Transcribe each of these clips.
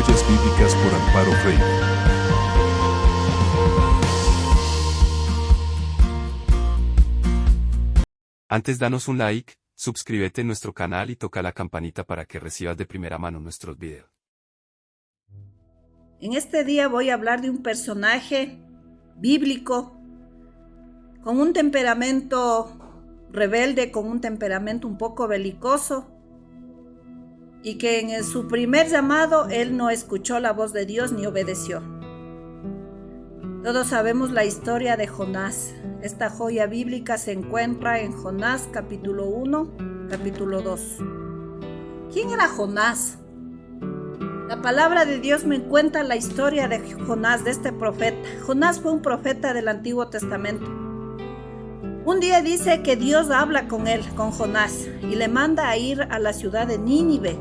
Joyas Bíblicas por Amparo Freire. Antes danos un like, suscríbete a nuestro canal y toca la campanita para que recibas de primera mano nuestros videos. En este día voy a hablar de un personaje bíblico con un temperamento rebelde, con un temperamento un poco belicoso, y que en su primer llamado él no escuchó la voz de Dios ni obedeció. Todos sabemos la historia de Jonás. Esta joya bíblica se encuentra en Jonás capítulo 1, capítulo 2. ¿Quién era Jonás? La palabra de Dios me cuenta la historia de Jonás, de este profeta. Jonás fue un profeta del Antiguo Testamento. Un día dice que Dios habla con él, con Jonás, y le manda a ir a la ciudad de Nínive,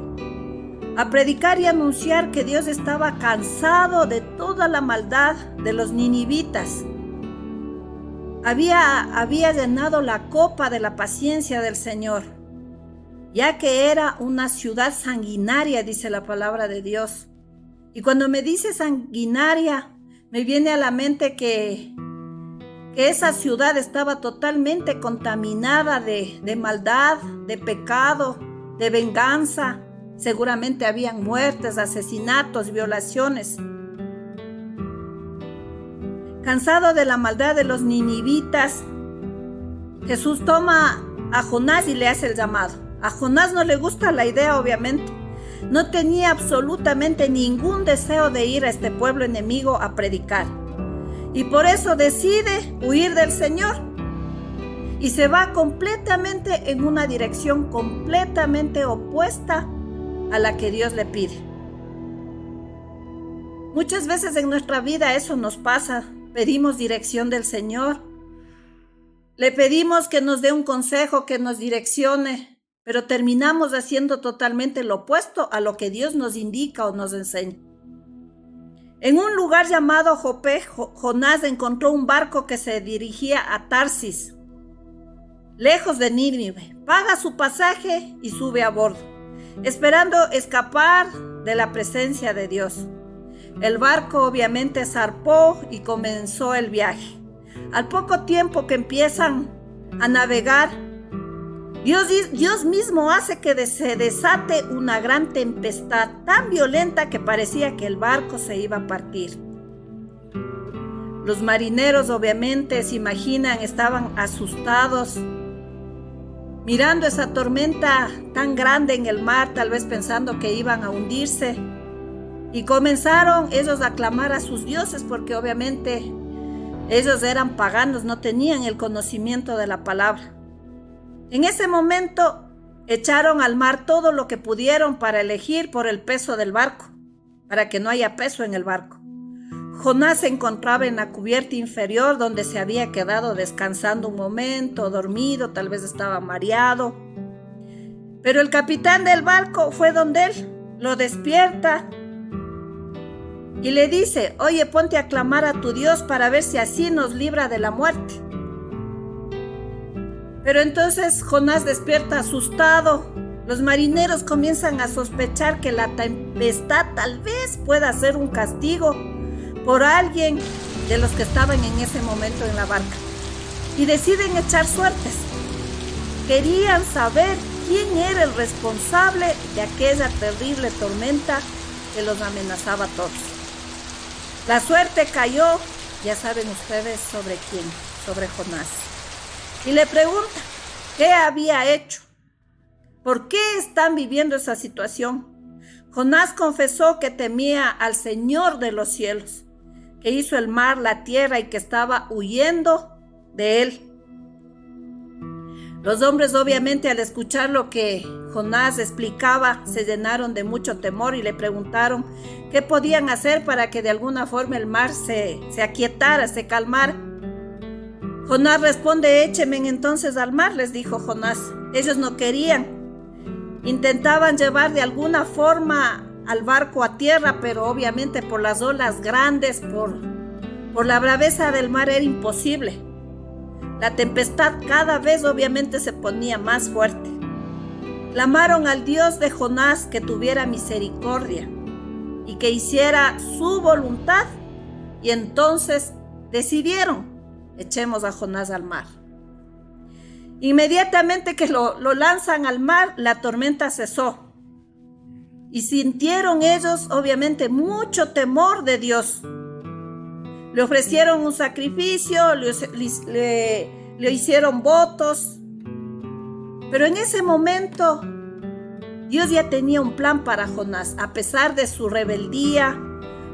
a predicar y anunciar que Dios estaba cansado de toda la maldad de los ninivitas. Había llenado la copa de la paciencia del Señor, ya que era una ciudad sanguinaria, dice la palabra de Dios. Y cuando me dice sanguinaria, me viene a la mente que esa ciudad estaba totalmente contaminada de maldad, de pecado, de venganza. Seguramente habían muertes, asesinatos, violaciones. Cansado de la maldad de los ninivitas, Jesús toma a Jonás y le hace el llamado. A Jonás no le gusta la idea, obviamente. No tenía absolutamente ningún deseo de ir a este pueblo enemigo a predicar. Y por eso decide huir del Señor. Y se va completamente en una dirección completamente opuesta a la que Dios le pide. Muchas veces en nuestra vida eso nos pasa. Pedimos dirección del Señor. Le pedimos que nos dé un consejo, que nos direccione, pero terminamos haciendo totalmente lo opuesto a lo que Dios nos indica o nos enseña. En un lugar llamado Jope, Jonás encontró un barco que se dirigía a Tarsis, lejos de Nínive. Paga su pasaje y sube a bordo, esperando escapar de la presencia de Dios. El barco obviamente zarpó y comenzó el viaje. Al poco tiempo que empiezan a navegar, Dios mismo hace que se desate una gran tempestad tan violenta que parecía que el barco se iba a partir. Los marineros obviamente se imaginan, estaban asustados, mirando esa tormenta tan grande en el mar, tal vez pensando que iban a hundirse. Y comenzaron ellos a clamar a sus dioses, porque obviamente ellos eran paganos, no tenían el conocimiento de la palabra. En ese momento echaron al mar todo lo que pudieron para elegir por el peso del barco, para que no haya peso en el barco. Jonás se encontraba en la cubierta inferior, donde se había quedado descansando un momento, dormido, tal vez estaba mareado. Pero el capitán del barco fue donde él, lo despierta y le dice: oye, ponte a clamar a tu Dios para ver si así nos libra de la muerte. Pero entonces Jonás despierta asustado. Los marineros comienzan a sospechar que la tempestad tal vez pueda ser un castigo por alguien de los que estaban en ese momento en la barca. Y deciden echar suertes. Querían saber quién era el responsable de aquella terrible tormenta que los amenazaba a todos. La suerte cayó, ya saben ustedes sobre quién, sobre Jonás. Y le pregunta, ¿qué había hecho? ¿Por qué están viviendo esa situación? Jonás confesó que temía al Señor de los cielos, que hizo el mar, la tierra y que estaba huyendo de él. Los hombres obviamente al escuchar lo que Jonás explicaba se llenaron de mucho temor y le preguntaron qué podían hacer para que de alguna forma el mar se aquietara, se calmara. Jonás responde: échenme entonces al mar, les dijo Jonás. Ellos no querían. Intentaban llevar de alguna forma al barco a tierra, pero obviamente por las olas grandes, por la braveza del mar era imposible. La tempestad cada vez obviamente se ponía más fuerte. Clamaron al Dios de Jonás que tuviera misericordia. y que hiciera su voluntad. Y entonces decidieron, echemos a Jonás al mar. Inmediatamente que lo lanzan al mar, la tormenta cesó. Y sintieron ellos, obviamente, mucho temor de Dios. Le ofrecieron un sacrificio, le hicieron votos. Pero en ese momento, Dios ya tenía un plan para Jonás, a pesar de su rebeldía,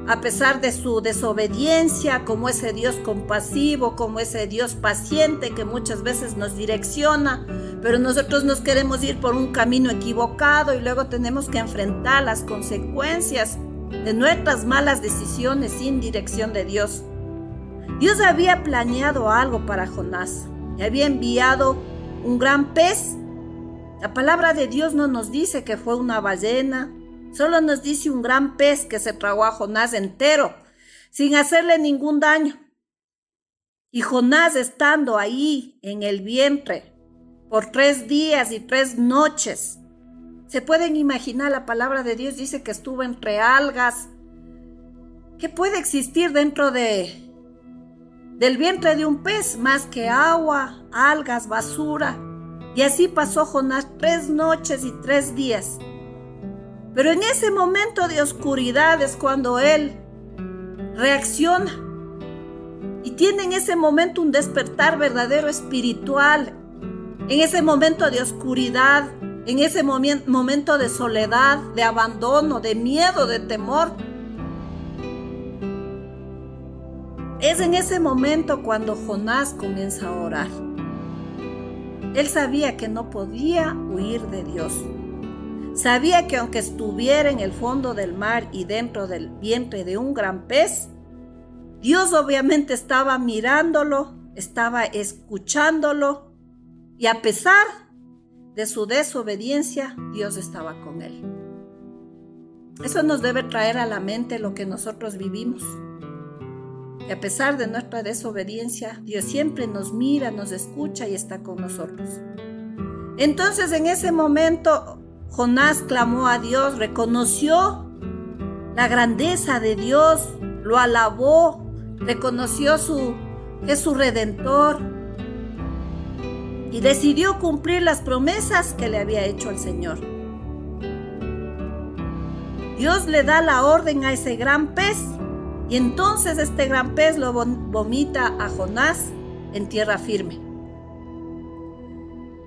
a pesar de su desobediencia, como ese Dios compasivo, como ese Dios paciente que muchas veces nos direcciona, pero nosotros nos queremos ir por un camino equivocado y luego tenemos que enfrentar las consecuencias de nuestras malas decisiones sin dirección de Dios. Dios había planeado algo para Jonás y había enviado un gran pez. La palabra de Dios no nos dice que fue una ballena, solo nos dice un gran pez que se tragó a Jonás entero, sin hacerle ningún daño. Y Jonás, estando ahí en el vientre por 3 días y 3 noches, se pueden imaginar, la palabra de Dios dice que estuvo entre algas. ¿Qué puede existir dentro del vientre de un pez más que agua, algas, basura? Y así pasó Jonás 3 noches y 3 días. Pero en ese momento de oscuridad es cuando él reacciona y tiene en ese momento un despertar verdadero espiritual. En ese momento de oscuridad, en ese momento de soledad, de abandono, de miedo, de temor. Es en ese momento cuando Jonás comienza a orar. Él sabía que no podía huir de Dios. Sabía que aunque estuviera en el fondo del mar y dentro del vientre de un gran pez, Dios obviamente estaba mirándolo, estaba escuchándolo, y a pesar de su desobediencia, Dios estaba con él. Eso nos debe traer a la mente lo que nosotros vivimos. Que a pesar de nuestra desobediencia, Dios siempre nos mira, nos escucha y está con nosotros. Entonces, en ese momento, Jonás clamó a Dios, reconoció la grandeza de Dios, lo alabó, reconoció que es su redentor y decidió cumplir las promesas que le había hecho al Señor. Dios le da la orden a ese gran pez y entonces este gran pez lo vomita a Jonás en tierra firme.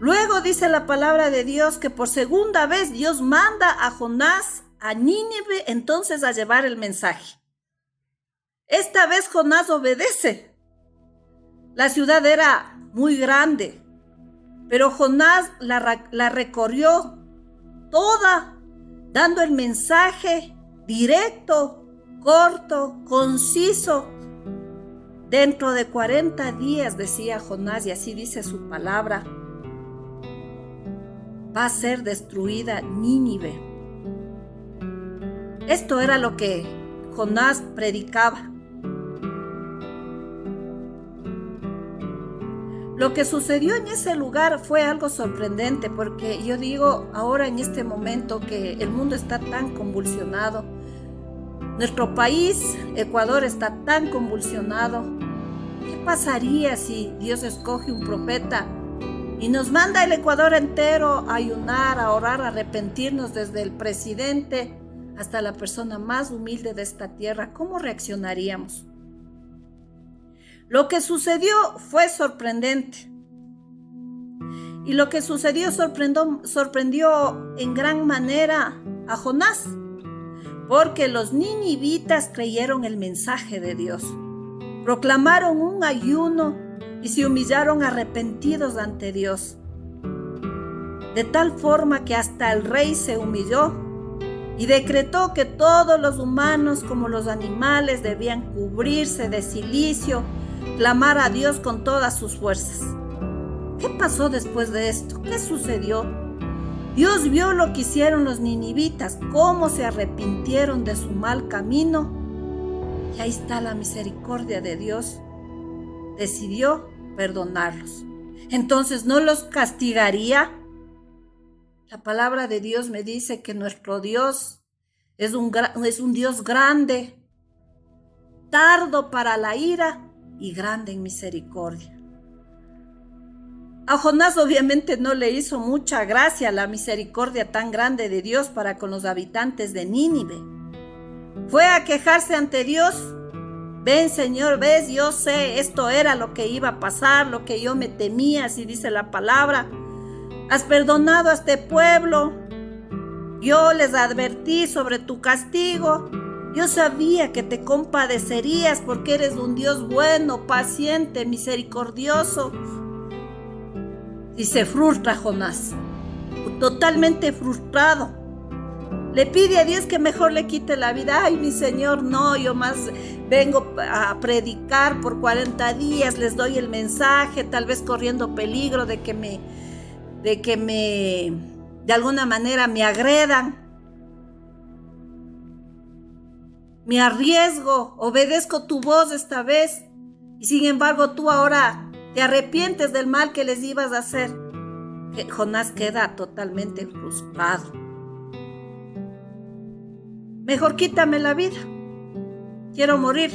Luego dice la palabra de Dios que por segunda vez Dios manda a Jonás a Nínive entonces a llevar el mensaje. Esta vez Jonás obedece. La ciudad era muy grande, pero Jonás la recorrió toda, dando el mensaje directo, corto, conciso. Dentro de 40 días, decía Jonás, y así dice su palabra, va a ser destruida Nínive. Esto era lo que Jonás predicaba. Lo que sucedió en ese lugar fue algo sorprendente, porque yo digo ahora en este momento que el mundo está tan convulsionado, nuestro país, Ecuador, está tan convulsionado. ¿Qué pasaría si Dios escoge un profeta y nos manda el Ecuador entero a ayunar, a orar, a arrepentirnos, desde el presidente hasta la persona más humilde de esta tierra? ¿Cómo reaccionaríamos? Lo que sucedió fue sorprendente. Y lo que sucedió sorprendió en gran manera a Jonás, porque los ninivitas creyeron el mensaje de Dios, proclamaron un ayuno y se humillaron arrepentidos ante Dios, de tal forma que hasta el rey se humilló y decretó que todos los humanos como los animales debían cubrirse de cilicio, clamar a Dios con todas sus fuerzas. ¿Qué pasó después de esto? ¿Qué sucedió? Dios vio lo que hicieron los ninivitas, cómo se arrepintieron de su mal camino, y ahí está la misericordia de Dios. Decidió perdonarlos. Entonces, ¿no los castigaría? La palabra de Dios me dice que nuestro Dios Es un Dios grande, tardo para la ira y grande en misericordia. A Jonás obviamente no le hizo mucha gracia la misericordia tan grande de Dios para con los habitantes de Nínive. Fue a quejarse ante Dios. Ven, Señor, ves, yo sé, esto era lo que iba a pasar, lo que yo me temía, así dice la palabra. Has perdonado a este pueblo. Yo les advertí sobre tu castigo. Yo sabía que te compadecerías porque eres un Dios bueno, paciente, misericordioso. Y se frustra Jonás, totalmente frustrado. Le pide a Dios que mejor le quite la vida. Ay, mi Señor, no, yo más vengo a predicar por 40 días, les doy el mensaje, tal vez corriendo peligro de que de alguna manera me agredan. Me arriesgo, obedezco tu voz esta vez, y sin embargo tú ahora te arrepientes del mal que les ibas a hacer. Jonás queda totalmente frustrado. Mejor quítame la vida. Quiero morir.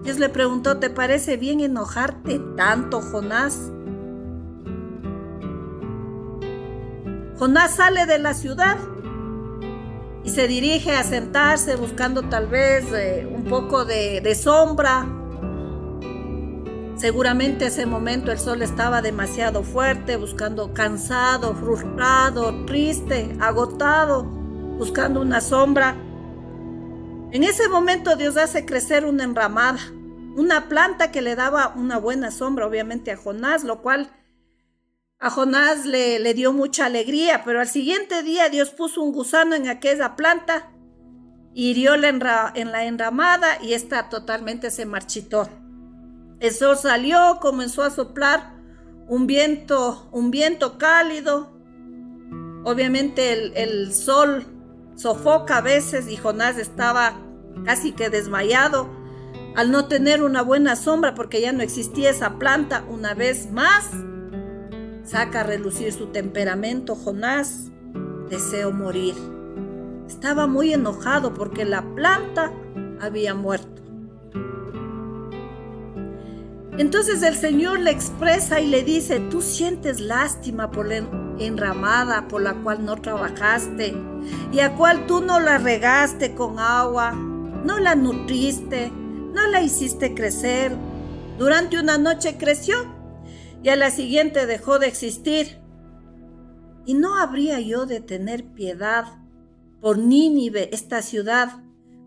Dios le preguntó, ¿te parece bien enojarte tanto, Jonás? Jonás sale de la ciudad y se dirige a sentarse buscando tal vez un poco de sombra. Seguramente ese momento el sol estaba demasiado fuerte, buscando cansado, frustrado, triste, agotado, buscando una sombra. En ese momento Dios hace crecer una enramada, una planta que le daba una buena sombra obviamente a Jonás, lo cual a Jonás le dio mucha alegría, pero al siguiente día Dios puso un gusano en aquella planta, hirió en la enramada y esta totalmente se marchitó. El sol salió, comenzó a soplar un viento cálido. Obviamente el sol sofoca a veces y Jonás estaba casi que desmayado al no tener una buena sombra porque ya no existía esa planta. Una vez más saca a relucir su temperamento. Jonás deseó morir. Estaba muy enojado porque la planta había muerto. Entonces el Señor le expresa y le dice, tú sientes lástima por la enramada por la cual no trabajaste y a cual tú no la regaste con agua, no la nutriste, no la hiciste crecer. Durante una noche creció y a la siguiente dejó de existir. ¿Y no habría yo de tener piedad por Nínive, esta ciudad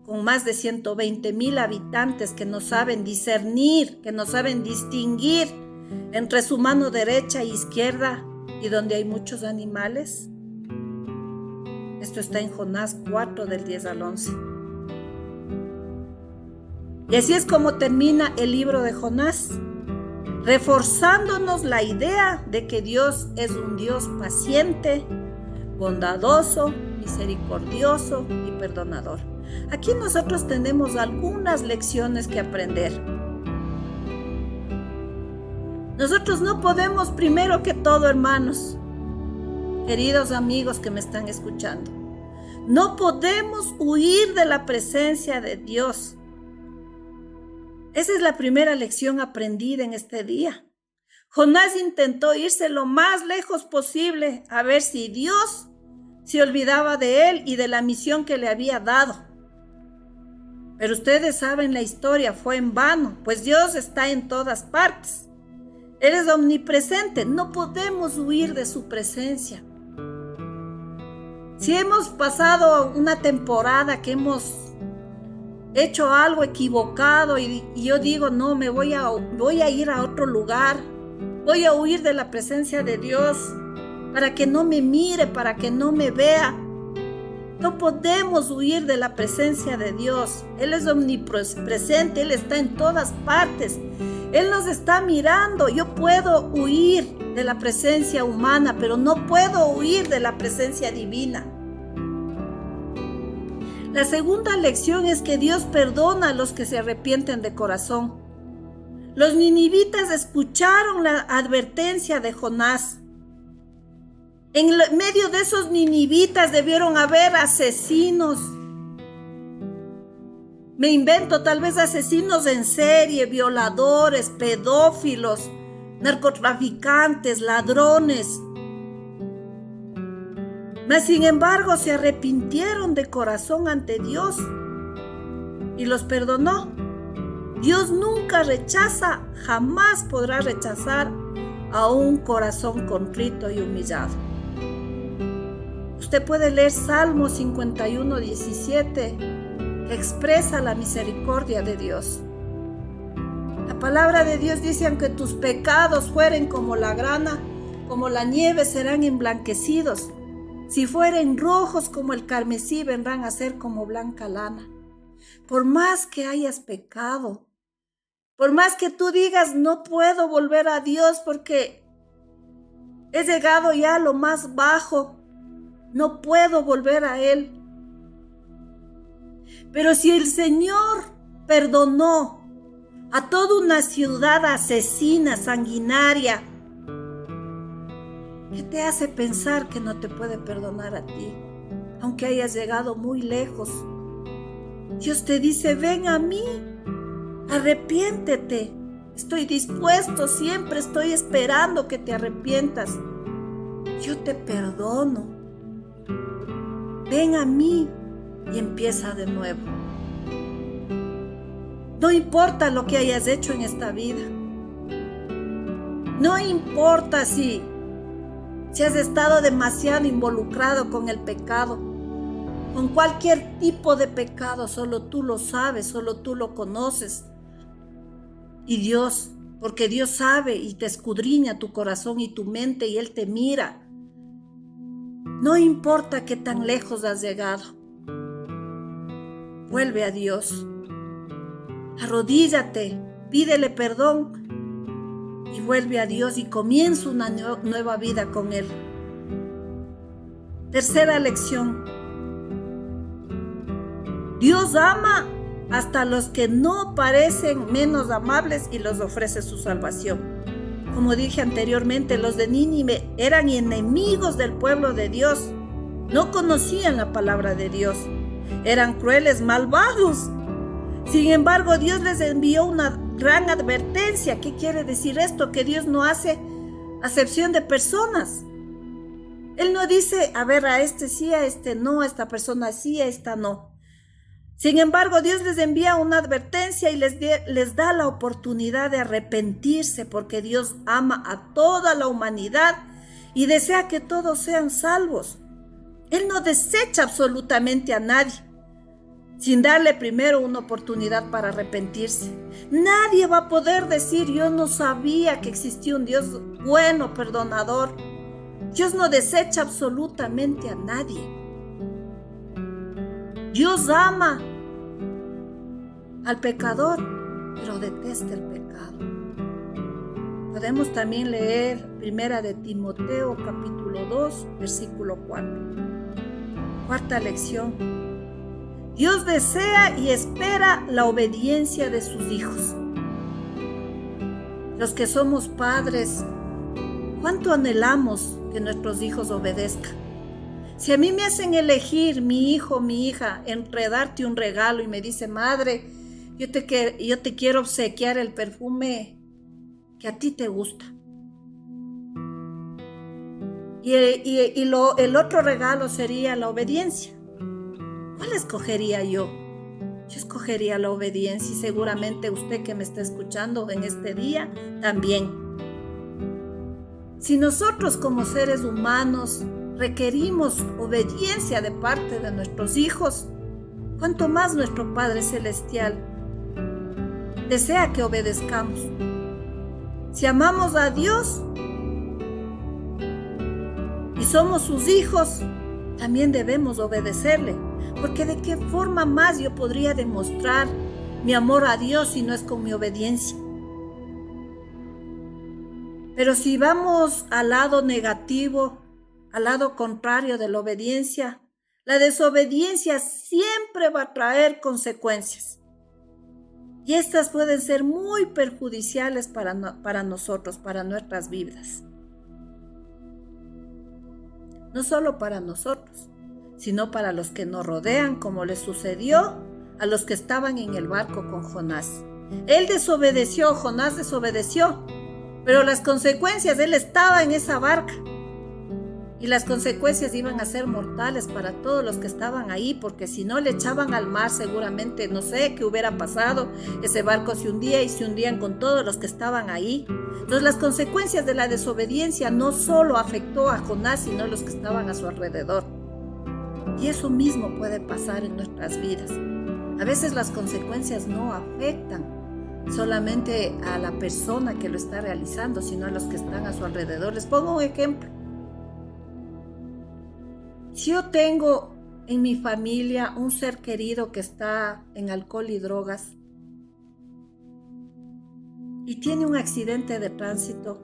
con más de 120,000 habitantes que no saben discernir, que no saben distinguir entre su mano derecha e izquierda y donde hay muchos animales? Esto está en Jonás 4 del 10 al 11. Y así es como termina el libro de Jonás, reforzándonos la idea de que Dios es un Dios paciente, bondadoso, misericordioso y perdonador. Aquí nosotros tenemos algunas lecciones que aprender. Nosotros no podemos, primero que todo, hermanos, queridos amigos que me están escuchando, no podemos huir de la presencia de Dios. Esa es la primera lección aprendida en este día. Jonás intentó irse lo más lejos posible a ver si Dios se olvidaba de él y de la misión que le había dado. Pero ustedes saben la historia, fue en vano, pues Dios está en todas partes. Él es omnipresente, no podemos huir de su presencia. Si hemos pasado una temporada que hemos hecho algo equivocado y yo digo, no, voy a ir a otro lugar, voy a huir de la presencia de Dios para que no me mire, para que no me vea. No podemos huir de la presencia de Dios. Él es omnipresente, Él está en todas partes. Él nos está mirando. Yo puedo huir de la presencia humana, pero no puedo huir de la presencia divina. La segunda lección es que Dios perdona a los que se arrepienten de corazón. Los ninivitas escucharon la advertencia de Jonás. medio de esos ninivitas debieron haber asesinos. Me invento, tal vez asesinos en serie, violadores, pedófilos, narcotraficantes, ladrones. Mas sin embargo se arrepintieron de corazón ante Dios y los perdonó. Dios nunca rechaza, jamás podrá rechazar a un corazón contrito y humillado. Usted puede leer Salmo 51:17, que expresa la misericordia de Dios. La palabra de Dios dice: aunque tus pecados fueren como la grana, como la nieve, serán emblanquecidos. Si fueren rojos como el carmesí, vendrán a ser como blanca lana. Por más que hayas pecado, por más que tú digas, no puedo volver a Dios porque he llegado ya a lo más bajo, no puedo volver a Él. Pero si el Señor perdonó a toda una ciudad asesina, sanguinaria, ¿qué te hace pensar que no te puede perdonar a ti, aunque hayas llegado muy lejos? Dios te dice: ven a mí, arrepiéntete. Estoy dispuesto, siempre estoy esperando que te arrepientas. Yo te perdono. Ven a mí y empieza de nuevo. No importa lo que hayas hecho en esta vida. No importa si has estado demasiado involucrado con el pecado, con cualquier tipo de pecado. Solo tú lo sabes, solo tú lo conoces. Y Dios, porque Dios sabe y te escudriña tu corazón y tu mente, y Él te mira. No importa qué tan lejos has llegado. Vuelve a Dios. Arrodíllate, pídele perdón y vuelve a Dios y comienza una nueva vida con Él. Tercera lección. Dios ama hasta los que no parecen menos amables y los ofrece su salvación. Como dije anteriormente, los de Nínive eran enemigos del pueblo de Dios. No conocían la palabra de Dios. Eran crueles, malvados. Sin embargo, Dios les envió una gran advertencia. ¿Qué quiere decir esto? Que Dios no hace acepción de personas. Él no dice, a ver, a este sí, a este no, a esta persona sí, a esta no. Sin embargo, Dios les envía una advertencia y les da la oportunidad de arrepentirse, porque Dios ama a toda la humanidad y desea que todos sean salvos. Él no desecha absolutamente a nadie sin darle primero una oportunidad para arrepentirse. Nadie va a poder decir: yo no sabía que existía un Dios bueno, perdonador. Dios no desecha absolutamente a nadie. Dios ama al pecador, pero detesta el pecado. Podemos también leer 1 de Timoteo capítulo 2, versículo 4. Cuarta lección. Dios desea y espera la obediencia de sus hijos. Los que somos padres, ¿cuánto anhelamos que nuestros hijos obedezcan? Si a mí me hacen elegir, mi hijo, mi hija, entre darte un regalo y me dice: madre, yo te quiero obsequiar el perfume que a ti te gusta. Y el otro regalo sería la obediencia. ¿Cuál escogería yo? Yo escogería la obediencia, y seguramente usted que me está escuchando en este día también. Si nosotros como seres humanos requerimos obediencia de parte de nuestros hijos, ¿cuánto más nuestro Padre Celestial desea que obedezcamos? Si amamos a Dios y somos sus hijos, también debemos obedecerle, porque ¿de qué forma más yo podría demostrar mi amor a Dios si no es con mi obediencia? Pero si vamos al lado negativo, al lado contrario de la obediencia, la desobediencia siempre va a traer consecuencias. Y estas pueden ser muy perjudiciales para nosotros, para nuestras vidas. no solo para nosotros, sino para los que nos rodean, como le sucedió a los que estaban en el barco con Jonás. Él desobedeció, Jonás desobedeció, pero las consecuencias, él estaba en esa barca y las consecuencias iban a ser mortales para todos los que estaban ahí, porque si no le echaban al mar seguramente, no sé qué hubiera pasado, ese barco se hundía y se hundían con todos los que estaban ahí. Entonces las consecuencias de la desobediencia no solo afectó a Jonás, sino a los que estaban a su alrededor. Y eso mismo puede pasar en nuestras vidas. A veces las consecuencias no afectan solamente a la persona que lo está realizando, sino a los que están a su alrededor. Les pongo un ejemplo. Si yo tengo en mi familia un ser querido que está en alcohol y drogas y tiene un accidente de tránsito,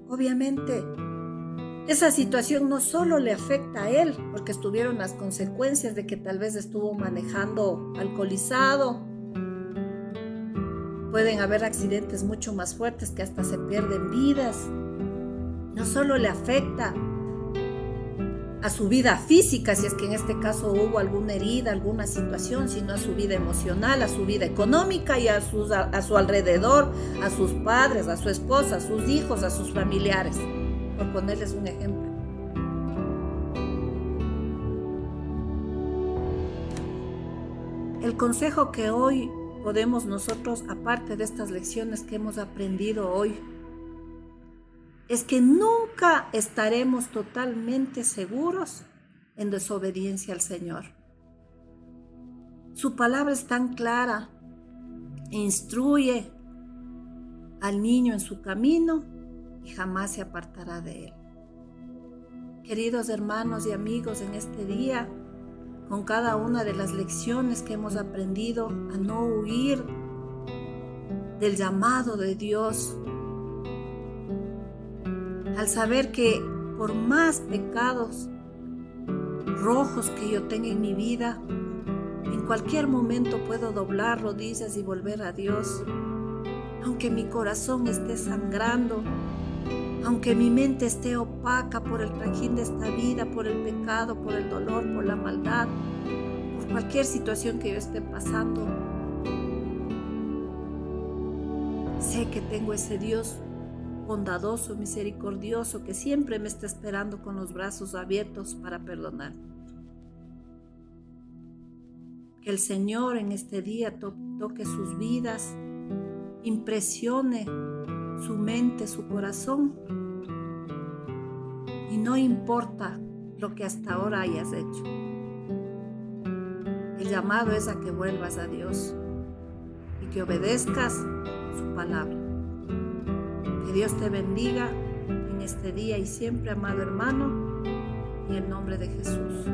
obviamente esa situación no solo le afecta a él, porque estuvieron las consecuencias de que tal vez estuvo manejando alcoholizado. Pueden haber accidentes mucho más fuertes que hasta se pierden vidas. No solo le afecta a su vida física, si es que en este caso hubo alguna herida, alguna situación, sino a su vida emocional, a su vida económica y a su alrededor, a sus padres, a su esposa, a sus hijos, a sus familiares, por ponerles un ejemplo. El consejo que hoy podemos nosotros, aparte de estas lecciones que hemos aprendido hoy, es que nunca estaremos totalmente seguros en desobediencia al Señor. Su palabra es tan clara, instruye al niño en su camino y jamás se apartará de él. Queridos hermanos y amigos, en este día, con cada una de las lecciones que hemos aprendido a no huir del llamado de Dios, al saber que por más pecados rojos que yo tenga en mi vida, en cualquier momento puedo doblar rodillas y volver a Dios, aunque mi corazón esté sangrando, aunque mi mente esté opaca por el trajín de esta vida, por el pecado, por el dolor, por la maldad, por cualquier situación que yo esté pasando. Sé que tengo ese Dios bondadoso, misericordioso, que siempre me está esperando con los brazos abiertos para perdonar. Que el Señor en este día toque sus vidas, impresione su mente, su corazón, y no importa lo que hasta ahora hayas hecho. El llamado es a que vuelvas a Dios y que obedezcas su palabra. Que Dios te bendiga en este día y siempre, amado hermano, en el nombre de Jesús.